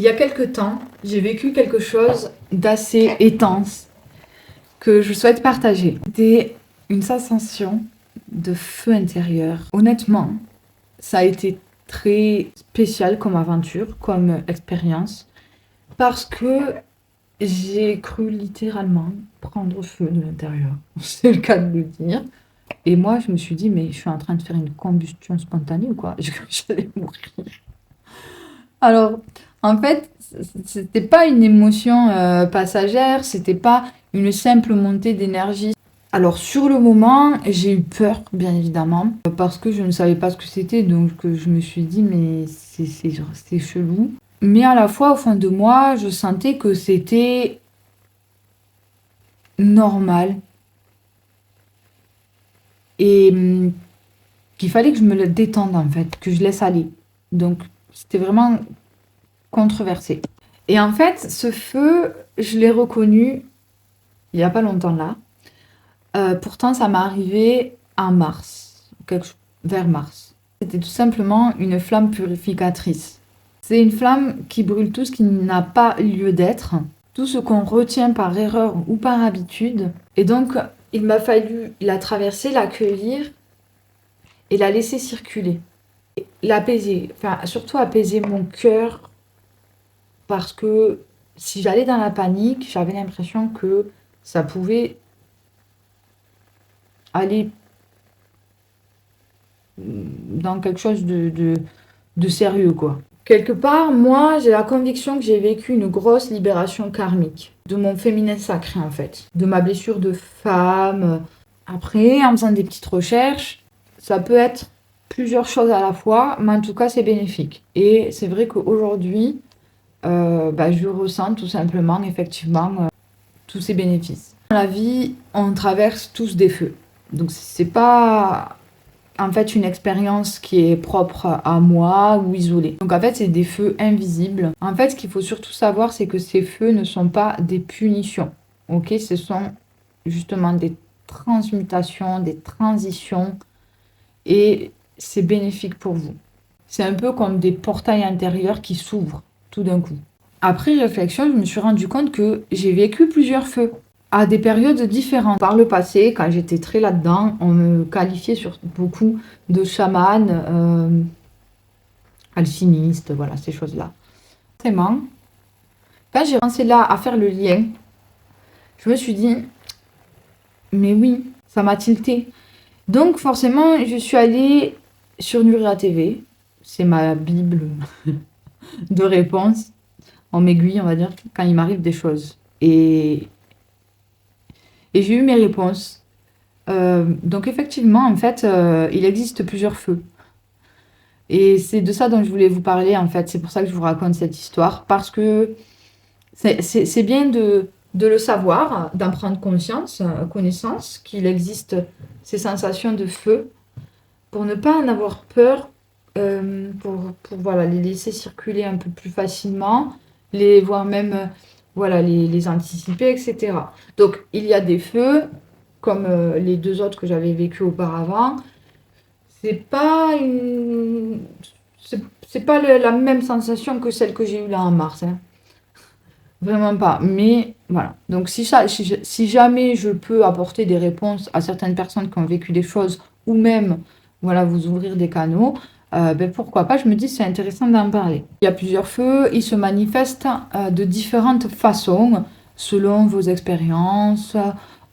Il y a quelque temps, j'ai vécu quelque chose d'assez intense que je souhaite partager. C'était une sensation de feu intérieur. Honnêtement, ça a été très spécial comme aventure, comme expérience, parce que j'ai cru littéralement prendre feu de l'intérieur. C'est le cas de le dire. Et moi, je me suis dit, mais je suis en train de faire une combustion spontanée ou quoi? J'ai cru que j'allais mourir. Alors, en fait, c'était pas une émotion passagère, c'était pas une simple montée d'énergie. Alors, sur le moment, j'ai eu peur, bien évidemment, parce que je ne savais pas ce que c'était, donc je me suis dit, mais c'est chelou. Mais à la fois, au fond de moi, je sentais que c'était normal et qu'il fallait que je me le détende, en fait, que je laisse aller. Donc, c'était vraiment controversé. Et en fait, ce feu, je l'ai reconnu il n'y a pas longtemps là. Pourtant, ça m'est arrivé en mars, vers mars. C'était tout simplement une flamme purificatrice. C'est une flamme qui brûle tout ce qui n'a pas lieu d'être, tout ce qu'on retient par erreur ou par habitude. Et donc, il m'a fallu la traverser, l'accueillir et la laisser circuler. L'apaiser, enfin, surtout apaiser mon cœur, parce que si j'allais dans la panique, j'avais l'impression que ça pouvait aller dans quelque chose de sérieux, quoi. Quelque part, moi, j'ai la conviction que j'ai vécu une grosse libération karmique de mon féminin sacré, en fait, de ma blessure de femme. Après, en faisant des petites recherches, ça peut être plusieurs choses à la fois, mais en tout cas, c'est bénéfique. Et c'est vrai qu'aujourd'hui, je ressens tout simplement, effectivement, tous ces bénéfices. Dans la vie, on traverse tous des feux. Donc, c'est pas en fait une expérience qui est propre à moi ou isolée. Donc en fait, c'est des feux invisibles. En fait, ce qu'il faut surtout savoir, c'est que ces feux ne sont pas des punitions. Ok, ce sont justement des transmutations, des transitions, et c'est bénéfique pour vous. C'est un peu comme des portails intérieurs qui s'ouvrent tout d'un coup. Après réflexion, je me suis rendu compte que j'ai vécu plusieurs feux à des périodes différentes. Par le passé, quand j'étais très là-dedans, on me qualifiait sur beaucoup de chamane, alchimiste, voilà, ces choses-là. Vraiment, quand j'ai commencé là à faire le lien, je me suis dit, mais oui, ça m'a tilté. Donc forcément, je suis allée sur Nuria TV. C'est ma bible de réponse. En m'aiguille, on va dire, quand il m'arrive des choses. Et j'ai eu mes réponses. Donc effectivement, en fait, il existe plusieurs feux. Et c'est de ça dont je voulais vous parler, en fait. C'est pour ça que je vous raconte cette histoire. Parce que c'est bien de le savoir, d'en prendre conscience, connaissance, qu'il existe ces sensations de feu, pour ne pas en avoir peur, pour voilà, les laisser circuler un peu plus facilement, les voir même voilà, les anticiper, etc. Donc il y a des feux, comme les deux autres que j'avais vécu auparavant. C'est pas une... c'est pas la même sensation que celle que j'ai eue là en mars, hein. Vraiment pas. Mais voilà. Donc si jamais je peux apporter des réponses à certaines personnes qui ont vécu des choses, ou même voilà, vous ouvrir des canaux, pourquoi pas, je me dis c'est intéressant d'en parler. Il y a plusieurs feux, ils se manifestent de différentes façons, selon vos expériences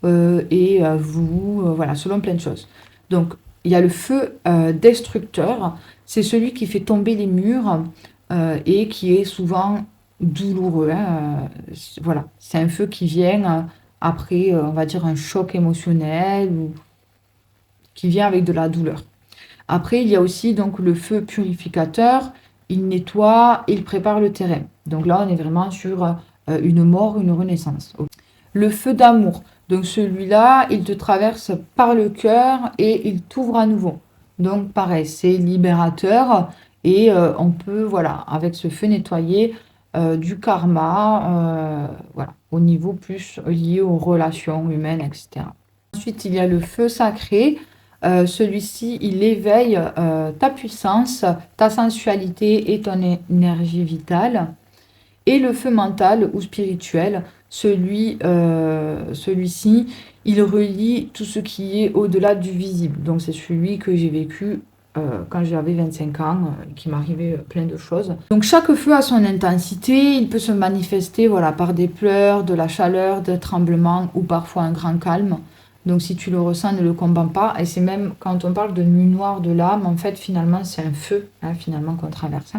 voilà, selon plein de choses. Donc il y a le feu destructeur, c'est celui qui fait tomber les murs et qui est souvent douloureux, hein. Voilà, c'est un feu qui vient après, on va dire, un choc émotionnel ou qui vient avec de la douleur. Après, il y a aussi donc le feu purificateur. Il nettoie, il prépare le terrain. Donc là, on est vraiment sur une mort, une renaissance. Le feu d'amour. Donc celui-là, il te traverse par le cœur et il t'ouvre à nouveau. Donc pareil, c'est libérateur et on peut, voilà, avec ce feu nettoyer du karma, voilà, au niveau plus lié aux relations humaines, etc. Ensuite, il y a le feu sacré. Celui-ci, il éveille ta puissance, ta sensualité et ton énergie vitale. Et le feu mental ou spirituel, celui-ci, il relie tout ce qui est au-delà du visible. Donc c'est celui que j'ai vécu quand j'avais 25 ans, qui m'arrivait plein de choses. Donc chaque feu a son intensité, il peut se manifester par des pleurs, de la chaleur, des tremblements ou parfois un grand calme. Donc si tu le ressens, ne le combat pas. Et c'est même quand on parle de nuit noire de l'âme, en fait finalement c'est un feu finalement qu'on traverse.